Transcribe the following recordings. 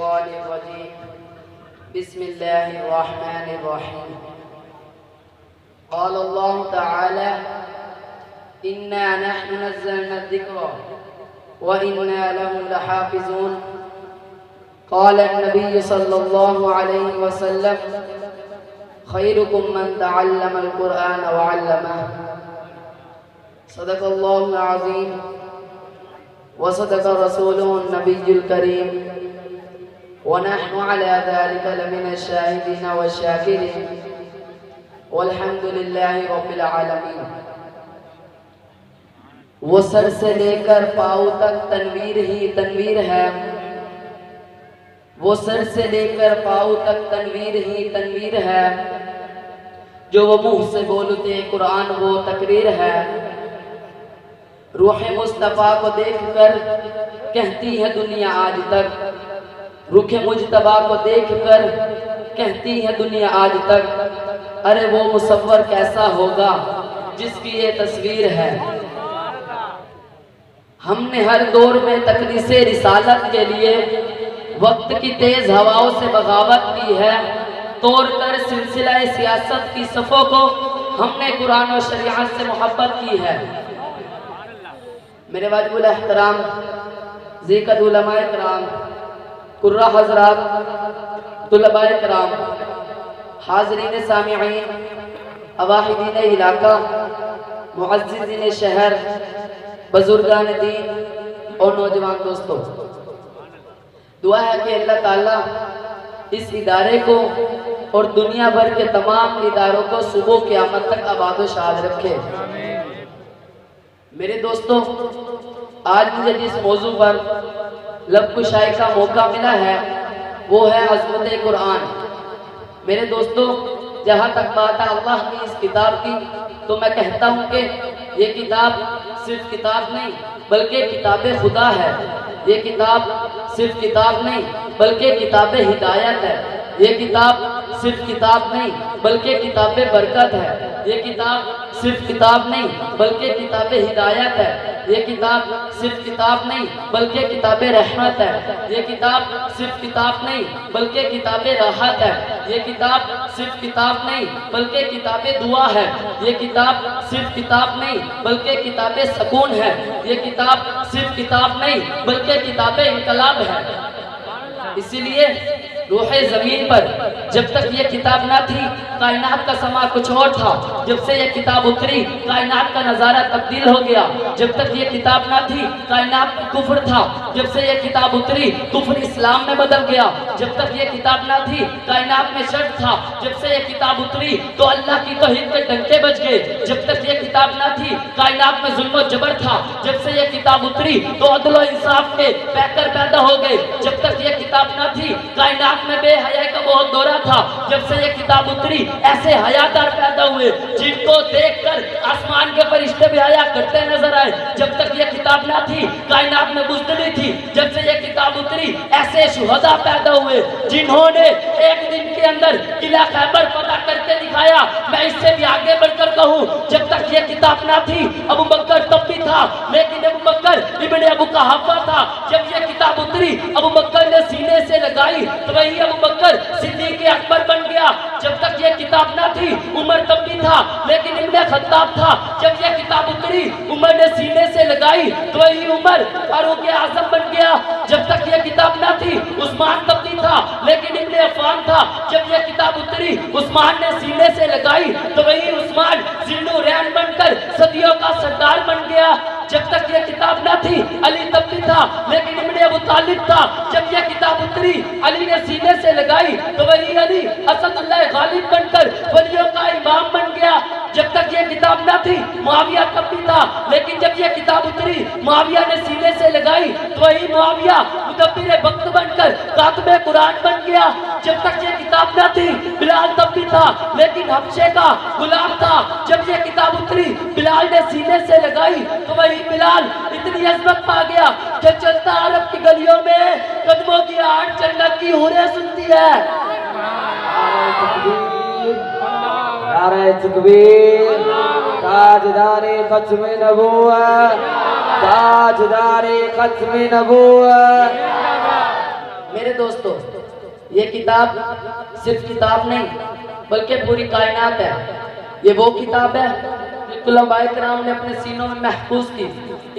मिनश्शैतानिर्रजीम बिस्मिल्लाहिर्रहमानिर्रहीम क़ाल अल्लाहु तआला इन्ना नहनु नज़्ज़लना ज़िक्रा व इन्ना लहु लहाफ़िज़ून क़ाल अन्नबी सल्लल्लाहु अलैहि वसल्लम खैरुकुम मन तअल्लमल क़ुरआन व अल्लमह सदक़ल्लाहुल अज़ीम व सदक़ रसूलुहुन नबियुल करीम व नहनु अला ज़ालिका लमिनश्शाहिदीन वश्शाकिरीन वल्हम्दुलिल्लाहि रब्बिल आलमीन। वो सर से लेकर पाँव तक तनवीर ही तनवीर है, वो सर से लेकर पाँव तक तनवीर ही तनवीर है, जो वो मुँह से बोलते कुरान वो तकरीर है। रूह मुस्तफ़ा को देखकर कहती है दुनिया आज तक, रुख मुजतबा को देखकर कहती है दुनिया आज तक, अरे वो मुसव्वर कैसा होगा जिसकी ये तस्वीर है। हमने हर दौर में तकदीसे रिसालत के लिए वक्त की तेज हवाओं से बगावत की है, तोड़कर सिलसिला सियासत की सफ़ों को हमने कुरान और शरीयत से मोहब्बत की है। मेरे वाजिबुल एहतराम ज़िक्र उलमाए कराम, कुर्रा हज़रात, तुलबाए कराम, हाज़रीन सामिईन, अवाहिदीन इलाका, मुअज़्ज़िज़ीन शहर, बुजुर्गान दीन और नौजवान दोस्तों, दुआ है कि अल्लाह ताला इस इदारे को और दुनिया भर के तमाम इदारों को सुबह क़यामत तक आबाद व शाद रखे। मेरे दोस्तों, आज मुझे जिस मौजू पर लब कुशाई का मौका मिला है वो है अज़मत कुरान। मेरे दोस्तों, जहाँ तक बात है अल्लाह की इस किताब की, तो मैं कहता हूँ कि ये किताब सिर्फ किताब नहीं बल्कि किताब खुदा है। ये किताब सिर्फ किताब नहीं बल्कि किताब हिदायत है। ये किताब सिर्फ किताब नहीं बल्कि किताब बरकत है। ये किताब सिर्फ किताब नहीं बल्कि किताब हिदायत है। ये किताब सिर्फ किताब नहीं बल्कि किताब रहमत है। ये किताब सिर्फ किताब नहीं बल्कि किताब राहत है। ये किताब सिर्फ किताब नहीं बल्कि किताब दुआ है। ये किताब सिर्फ किताब नहीं बल्कि किताब सकून है। ये किताब सिर्फ किताब नहीं बल्कि किताब इनकलाब है। इसीलिए रूहे ज़मीन पर जब तक ये किताब ना थी, कायनात का समा कुछ और था। जब से ये किताब उतरी, कायनात का नज़ारा तब्दील हो गया। जब तक ये किताब ना थी, कायनात में कुफ्र था। जब से ये किताब उतरी, कुफ्र इस्लाम में बदल गया। जब तक ये किताब ना थी, कायनात में शर्क था। जब से ये किताब उतरी तो अल्लाह की तौहीद के डंके बज गए। जब तक ये किताब ना थी, कायनात में जुल्म और जबर था। जब से ये किताब उतरी तो अदल और इंसाफ के पैकर पैदा हो गए। जब तक ये किताब ना थी, कायनात में बेहयाई का बहुत दौरा था। जब से ये किताब उतरी, ऐसे हयादार पैदा हुए जिनको देखकर आसमान के फरिश्ते भी हया करते नजर आए। जब तक ये किताब ना थी, कायनात में बुज़दिली थी। जब से ये किताब उतरी, ऐसे शुहदा पैदा हुए जिन्होंने एक दिन के अंदर किला खैबर फतह करके दिखाया। मैं इससे भी आगे बढ़कर कहूँ, जब तक ये किताब ना थी, अबू बकर तब भी था, लेकिन अबू बकर इब्ने अबू कुहाफा था। जब ये किताब उतरी, अबू बकर ने सीने से लगाई तो वही अबू बकर सिद्दीक़ अकबर बन गया। जब तक ये किताब ना थी, उमर तब भी था, लेकिन इब्ने खत्ताब था। जब ये किताब उतरी, उमर ने सीने से लगाई तो वही उमर फारूक आज़म बन गया। जब तक ये किताब ना थी, उस्मान तब भी था, लेकिन इब्ने अफ़्फ़ान था। जब ये किताब उतरी, उस्मान ने सीने से लगाई तो वही उस्मान ज़िन्नुरैन बनकर सदियों का सरदार बन गया। जब तक ये किताब ना थी, अली तब भी था, लेकिन इब्ने अबू तालिब था। जब ये किताब उतरी, अली ने सीने से लगाई तो वही अली असदुल्लाह गालिब बनकर वलियों का इमाम बन गया। जब तक ये किताब ना थी, मुआविया तब भी था, लेकिन जब ये किताब उतरी, मुआविया ने सीने से लगाई तो वही मुआविया मुदब्बिर वक्त बनकर कातिबे कुरान बन गया। जब तक ये किताब ना थी, बिलाल तब भी था, लेकिन हबशे का गुलाम था। जब ये किताब उतरी, बिलाल ने सीने से लगाई तो वही बिलाल इतनी अज़मत पा गया कि चलता अरब की गलियों में कदमों की आहट जन्नत की हूरें सुनती है। नारे तकबीर, ताजदारे खत्म नबूवत, ताजदारे खत्म नबूवत। मेरे दोस्तों, ये किताब सिर्फ किताब नहीं बल्कि पूरी कायनात है। ये वो किताब है जो खुलफाए किराम ने अपने सीनों में महफूज की।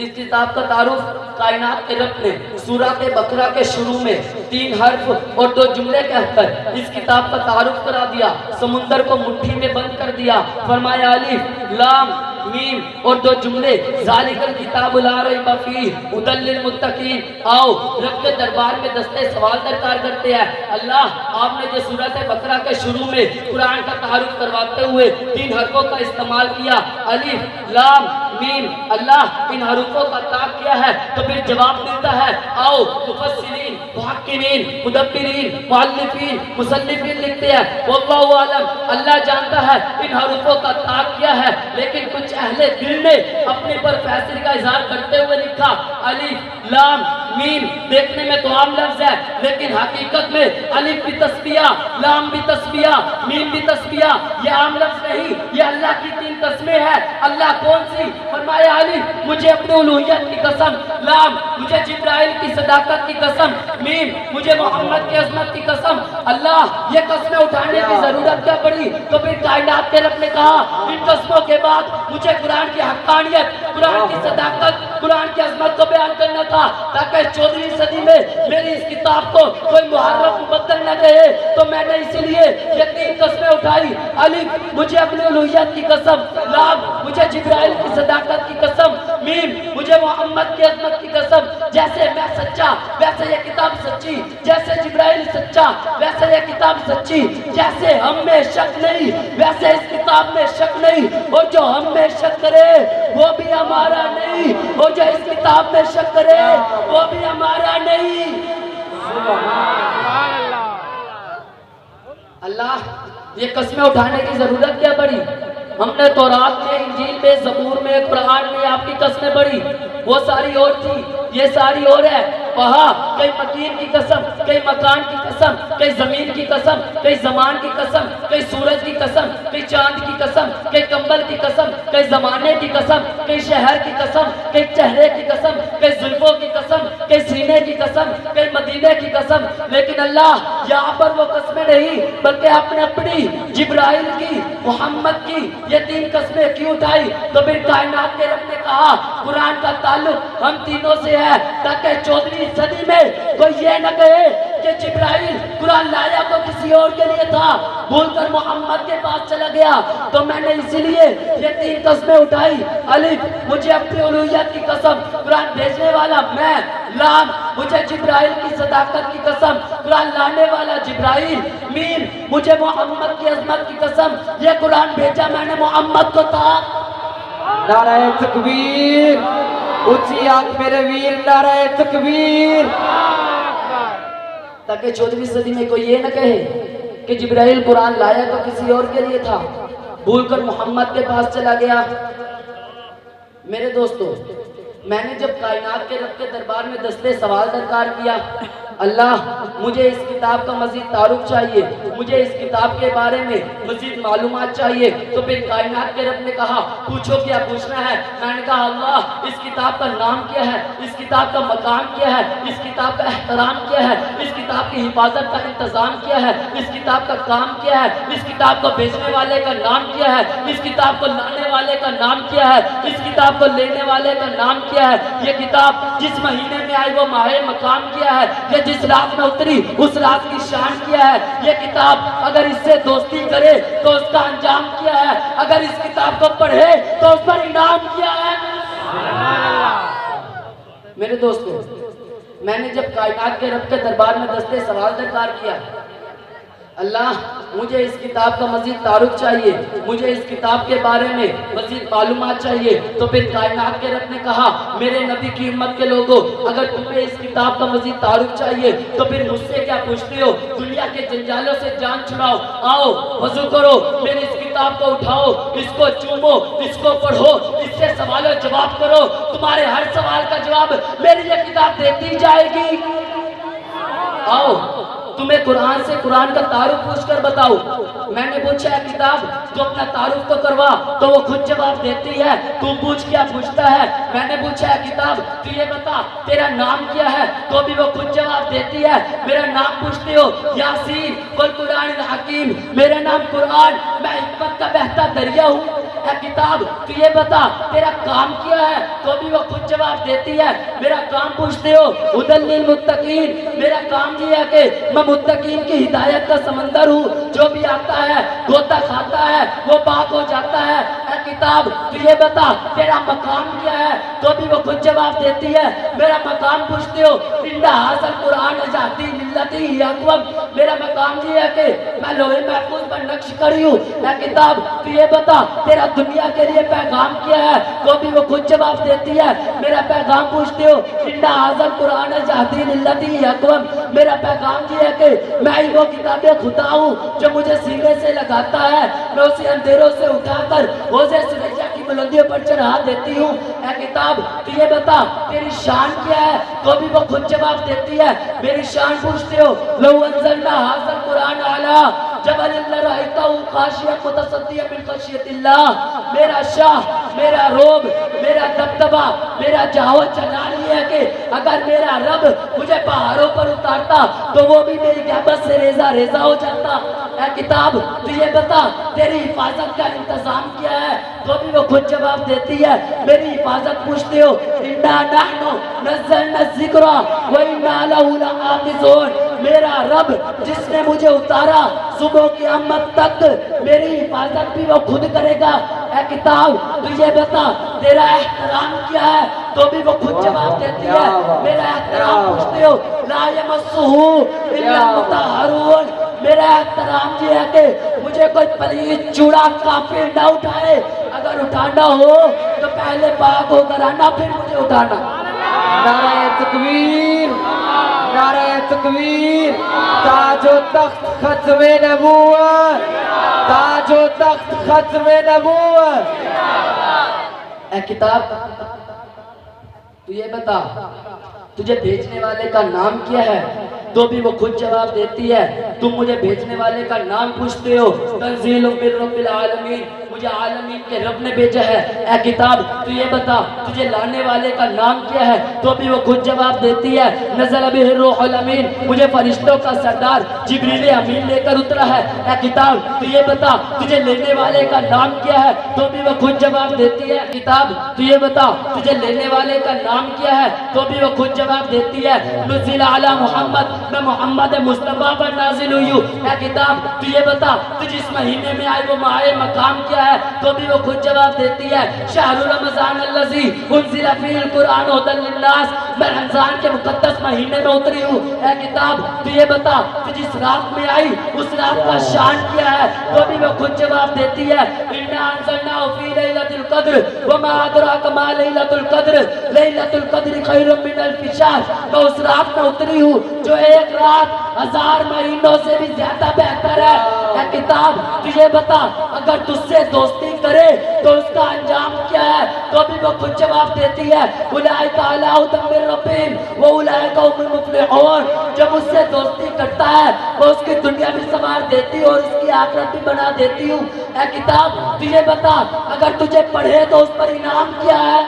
इस किताब का तारुफ कायनात के रब ने सूरत बकरा के शुरू में 3 हर्फ और 2 जुमले कहकर इस किताब का तारुफ करा दिया। समुंदर को मुट्ठी में बंद कर दिया। फरमाया अलिफ लाम मीम और 2 जुमले ज़ालिकल किताबु ला रैब फीह हुदल लिल मुत्तकीन। आओ रब के दरबार में दस्ते सवाल दरकार करते हैं। अल्लाह आपने जो सूरत बकरा के शुरू में कुरान का तारुफ करवाते हुए 3 हरफों का इस्तेमाल किया, अलिफ लाम मीम, अल्लाह इन हरूफों का ताक किया है तो फिर जवाब मिलता है। आओ मुफस्सिरीन, मुहक्किमीन, मुदब्बिरीन, मुअल्लिफीन, मुसन्निफीन लिखते हैं वल्लाहु आलम, अल्लाह जानता है इन हरूफों का ताक किया है। लेकिन कुछ अहले दिल ने अपने पर फैसले का इजहार करते हुए लिखा अलिफ लाम मीम। देखने में तो आम लफ्ज है लेकिन हकीकत में अलिफ भी तस्बिया, लाम भी तस्बिया, मीम भी तस्बिया। ये आम लफ्ज नहीं, ये अल्लाह की 3 कस्में हैं। अल्लाह कौन सी? फरमाया अलिफ मुझे अपने उलूहियत की कसम, लाम मुझे जिब्राइल की सदाकत की कसम, मीम मुझे मोहम्मद की अजमत की कसम। अल्लाह ये कस्में उठाने की जरूरत क्या पड़ी? तो फिर कायनात के रब ने कहा इन कस्मों के बाद मुझे कुरान की हक्कानियत, कुरान की सदाकत, कुरान की अजमत को बयान करना था ताकि 14वीं सदी में मेरी इस किताब को कोई मुहर्रफ मुबद्दल न कहे। तो मैंने इसीलिए ये 3 कस्में उठाई। अलिफ मुझे अपने उलूहियत की कसम, लाम मुझे जिब्राइल की सदाकत की कसम, मीम मुझे मोहम्मद की अजमत की कसम। जैसे मैं सच्चा वैसे ये किताब सच्ची, जैसे जिब्राइल सच्चा वैसे ये किताब सच्ची, जैसे हम में शक नहीं वैसे इस किताब में शक नहीं। और जो हम में शक करे वो भी हमारा नहीं, और जो इस किताब में शक करे वो भी हमारा नहीं। अल्लाह ये कस्में उठाने की जरूरत क्या पड़ी? हमने तौरात में, इंजील में, ज़बूर में, कुरान में आपकी कस्में पढ़ी, वो सारी और थी, ये सारी और है। वहाँ कई मकीन की कसम, कई मकान की कसम, कई जमीन की कसम, कई जमान की कसम, कई सूरज की कसम, कई चांद की कसम, कई कंबल की कसम, कई जमाने की कसम, कई शहर की कसम, कई चेहरे की कसम, कई जुल्फों की कसम, कई सीने की कसम, कई मदीने की कसम। लेकिन अल्लाह यहाँ पर वो कस्में नहीं बल्कि आपने अपनी जिब्राइल की, मोहम्मद की ये 3 कस्में क्यों उठाई? तो फिर कायनात के रब ने कहा कुरान का ताल्लुक हम तीनों से है ताकि 14वीं सदी में कोई ये न कहे कि जिब्राइल कुरान लाया तो किसी और के लिए था, भूलकर मोहम्मद के पास चला गया। तो मैंने इसीलिए ये 3 कस्में उठाई। अलिफ मुझे अपनी उलूहियत की कसम, कुरान भेजने वाला मैं, लाम मुझे जिब्राइल की सदाकत की कसम, कुरान लाने वाला जिब्राइल, मीम मुझे मोहम्मद की अजमत की कसम, ये कुरान भेजा मैंने मोहम्मद को था। नाराए तकबीर, ऊंची आंख मेरे वीर, नाराए तकबीर। ताकि 14वीं सदी में कोई ये न कहे कि जिब्राइल कुरान लाया तो किसी और के लिए था, भूलकर मोहम्मद के पास चला गया। मेरे दोस्तों, मैंने जब कायनात के रब के दरबार में दस्ते सवाल दरकार किया, अल्लाह मुझे इस किताब का मजीद तारुफ चाहिए, मुझे इस किताब के बारे में मजीद मालूमात चाहिए। तो फिर कायनात के रब ने कहा पूछो क्या पूछना है। मैंने कहा अल्लाह इस किताब का नाम क्या है, इस किताब का मकाम क्या है, इस किताब का एहतराम क्या है, इस किताब की हिफाजत का इंतजाम क्या है, इस किताब का काम क्या है, इस किताब को भेजने वाले का नाम क्या है, इस किताब को लाने वाले का नाम क्या है, इस किताब को लेने वाले का नाम क्या है, ये किताब जिस महीने में आई वो माहे मकाम क्या है, ये जिस रात में उतरी उस रात की शान क्या है, ये किताब अगर इससे दोस्ती करे तो उसका अंजाम क्या है, अगर इस किताब को पढ़े तो उस पर इनाम क्या है। मेरे दोस्तों, मैंने जब कायनात के रब के दरबार में दस्ते सवाल दरकार किया, अल्लाह मुझे इस किताब का मजीद तारुफ चाहिए, मुझे इस किताब के बारे में मजीद मालूमात चाहिए। तो फिर कायनात के रब ने कहा मेरे नबी की उम्मत के लोगों, अगर तुम्हें इस किताब का मजीद तारुफ चाहिए तो फिर मुझसे क्या पूछते हो? दुनिया के जंजालों से जान छुड़ाओ, आओ वजू करो, मेरी इस किताब को उठाओ, इसको चूमो, इसको पढ़ो, इससे सवालों जवाब करो, तुम्हारे हर सवाल का जवाब मेरी ये किताब देती जाएगी। आओ तुम्हें कुरान से कुरान का तारुफ पूछ कर बताओ। मैंने पूछा है किताब तू अपना तारुफ तो करवा, तो वो खुद जवाब देती है। तू पूछ क्या पूछता है। मैंने पूछा है किताब तू ये बता तेरा नाम क्या है, तो भी वो खुद जवाब देती है। मेरा नाम पूछते हो यासीन कुल कुरान हकीम, मेरा नाम कुरान, मैं हिकमत का बहता दरिया हूँ। किताब तू ये बता तेरा काम क्या है, तो भी वो खुद जवाब देती है। मेरा काम पूछते हो हुदल लिल मुत्तकीन, मेरा काम ये है कि मैं मुत्तकीन की हिदायत का समंदर हूँ। जो भी आता है गोता खाता है वो पाक हो जाता है। किताब तू ये बता तेरा मकाम क्या है, तो भी वो खुद जवाब देती है। मेरा मकाम पूछते हो इंदा हासिल कुरान जाती मिल्लती अकवम, मेरा मकाम ये है कि मैं लोहे महफूज पर नक्श करी हूँ। किताब तू ये बता तेरा दुनिया के लिए पैगाम क्या है, तो भी वो खुद जवाब देती है। मेरा पैगाम पूछते हो इंदा हासिल कुरान जाती मिल्लती अकवम, मेरा पैगाम ये है कि मैं ही वो किताबें खुदा हूँ जो मुझे सीने से लगाता है। मैं उसे अंधेरों से उठाकर रोज़े सुरैया की बुलंदियों पर चढ़ा देती हूँ। किताब तू ये बता तेरी शान क्या है, तो भी वो खुद जवाब देती है। मेरी शान पूछते हो लो अंज़लना हाज़ल कुरान अला जबल लरअयतहु खाशियन मुतसद्दियन मिन खशियतिल्लाह, मेरा शाह मेरा रोब मेरा दबदबा मेरा जाहो जलाल ये है कि अगर मेरा रब मुझे पहाड़ों पर उतारता तो वो भी मेरी ग़ैबत से रेजा रेजा हो जाता। किताब तू ये बता तेरी हिफाजत का इंतजाम क्या है, तो भी वो खुद जवाब देती है। मेरी हिफाजत पूछते हो इन्ना नहनु नज़्ज़लना ज़िक्रा व इन्ना लहु लहाफ़िज़ून, मेरा रब जिसने मुझे उतारा सुबह क़यामत तक मेरी हिफाजत भी वो खुद करेगा। किताब तू ये बता तेरा एहतराम क्या है, तो भी वो खुद जवाब देती है। मेरा एहतराम पूछते हो ला यमस्सुहु इल्ला मुतहहरून, मेरा एहतराम ये है कि मुझे कोई पलीत चूड़ा काफिर ना उठाए, अगर उठाना हो तो पहले पाक होकर आना फिर मुझे उठाना। नारे तकबीर, नारे तकबीर, ताजो तख्त खत्मे नबूवत, ताजो तख्त खत्मे नबूवत। किताब तू ये बता तुझे भेजने वाले का नाम क्या है, तो भी वो खुद जवाब देती है। तुम मुझे भेजने वाले का नाम पूछते हो तंज़ीलुम मिर रब्बिल आलमीन, मुझे आलमीन के रब ने भेजा है। किताब तू ये बता तुझे लाने वाले का नाम क्या है, तो भी वो खुद जवाब देती है नज़ल बिहिर रूहुल अमीन, मुझे फरिश्तों का सरदार जिब्रील अमीन लेकर उतरा है। किताब तू ये बता तुझे लेने वाले का नाम क्या है, तो भी वो खुद जवाब देती है। किताब तू ये बता तुझे लेने वाले का नाम क्या है, तो भी वो खुद जवाब देती है नुज़िल अला मुहम्मद, मैं मोहम्मद मुस्तफा पर नाजिल हुई हूँ। किताब तू ये बता तू जिस महीने में आई वो माए मकाम क्या है, तो भी वो खुद जवाब देती है शहरु रमज़ान अल्लज़ी उन्ज़िला फ़ीहिल कुरान हुदल लिन्नास, मैं रमज़ान के मुक़द्दस महीने में उतरी हूँ। किताब तू ये बता तू जिस रात में आई उस रात का शान क्या है, तो भी वो खुद जवाब देती है इन्ना अंज़लनाहु फ़ी लैलतिल क़द्र व मा अदराका मा लैलतुल क़द्र लैलतुल क़द्रि खैरुम मिन अल्फ़ि शहर, मैं उस रात में उतरी हूँ जो एक रात 1000 महीनों से भी ज्यादा बेहतर है। किताब तुझे बता अगर तुझसे दोस्ती करे तो उसका अंजाम क्या है, तो भी वो खुद जवाब देती है उलाइका अला हुदम मिर रब्बिहिम व उलाइका हुमुल मुफ़्लिहून, जब मुझसे दोस्ती करता है वो उसकी दुनिया भी संवार देती है और उसकी आखिरत भी बना देती हूँ। किताब तुझे बता अगर तुझे पढ़े तो उस पर इनाम क्या है।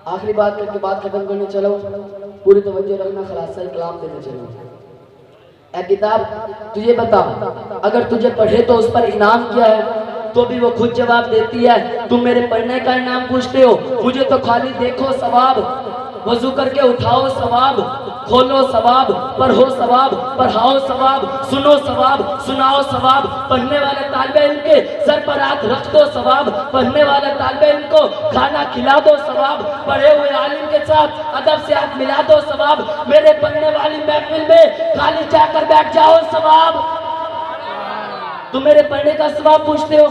आखिरी बात करके बात खत्म करने चलो, पूरी तवज्जो रखना, खलासा कलाम देने चलो। किताब तुझे बता अगर तुझे पढ़े तो उस पर इनाम क्या है, तो भी वो खुद जवाब देती है तुम मेरे पढ़ने का इनाम पूछते हो, मुझे तो खाली देखो सवाब, वजू करके उठाओ सवाब, खोलो सवाब, पढ़ो सवाब, पढ़ाओ सवाब, सुनो सवाब, सुनाओ सवाब, पढ़ने वाले तालिबे इल्म के सर पर हाथ रख दो सवाब, पढ़ने वाले तालिबे इल्म को खाना खिला दो सवाब, पढ़े हुए आलिम के साथ अदब से हाथ मिला दो सवाब, मेरे पढ़ने वाली महफिल में खाली जाकर बैठ जाओ सवाब। तुम मेरे पढ़ने का सवाब पूछते हो,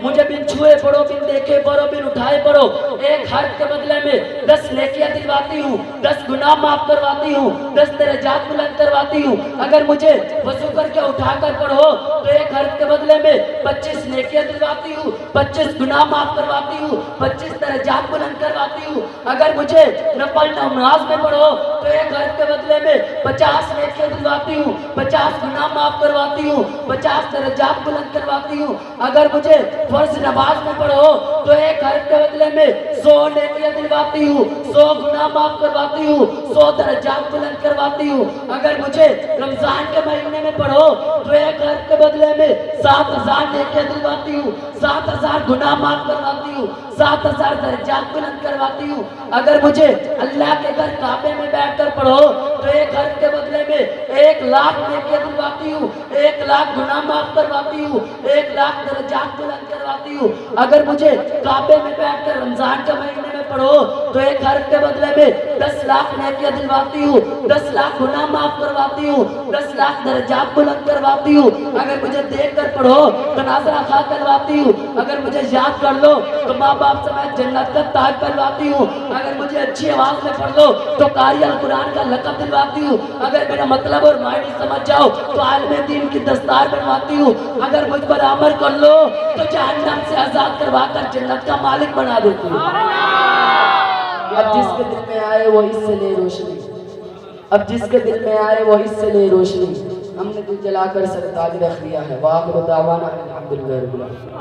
मुझे बिन छुए पढ़ो, बिन देखे पढ़ो, बिन उठाए पढ़ो। एक हर्फ के बदले में 10 नेकियां दिलवाती हूँ, 10 गुनाह माफ करवाती हूँ, 10 दर्जात बुलंद करवाती हूँ। अगर मुझे वजू करके उठाकर पढ़ो तो एक हर्फ के बदले में 25 नेकियां दिलवाती हूँ, 25 गुनाह माफ करवाती हूँ, 25 दर्जात बुलंद करवाती हूँ। अगर मुझे नफल नमाज में पढ़ो तो एक हर्फ के बदले में 50 नेकियां दिलवाती हूँ, 50 गुनाह माफ करवाती हूँ, 50 दर्जात बुलंद करवाती हूँ। अगर मुझे फर्ज नमाज में पढ़ो तो एक हर्फ के बदले में 100 नेकियां दिलवाती हूँ, 100 गुनाह माफ करवाती हूँ, 100 दर्जात बुलंद करवाती हूँ। अगर मुझे रमजान के महीने में पढ़ो तो एक हर्फ के बदले में 7000 नेकियां दिलवाती हूँ, 7000 गुनाह माफ करवाती हूँ, 7000 दर्जात बुलंद करवाती हूँ। अगर मुझे अल्लाह के घर काबे में बैठकर पढ़ो तो एक हर्फ के बदले में 1 लाख नेकियां दिलवाती हूँ, 1 लाख गुनाह माफ करवाती हूँ, 1 लाख दर्जात बुलंद करवाती हूँ। अगर मुझे काबे में बैठकर रमजान के महीने में पढ़ो तो एक हर्फ के बदले में 10 लाख नेकियां दिलवाती हूँ, 10 लाख गुनाह माफ करवाती हूँ, 10 लाख दर्जात बुलंद करवाती हूँ। अगर मुझे देख कर पढ़ो तो नाज़रा खा करवाती हूँ। अगर मुझे याद कर लो तो माँ बाप समेत जन्नत का ताज करवाती हूँ। अगर मुझे अच्छी आवाज में पढ़ लो तो कारी अल कुरान का लक़ब दिलवाती हूँ। अगर मेरा मतलब और मायने समझ जाओ तो आलम दीन की दस्तार बनवाती हूँ। अगर मुझ पर अमल कर लो तो जहन्नम से आजाद करवाकर जन्नत का मालिक बना देती हूँ। अब जिसके दिल में आए वो इससे ले रोशनी, अब जिसके दिल में आए वो इससे ले रोशनी। हमने दिल जलाकर सरताज रख दिया है। वाक़िअ दावाना अल्हम्दुलिल्लाह रब्बिल आलमीन।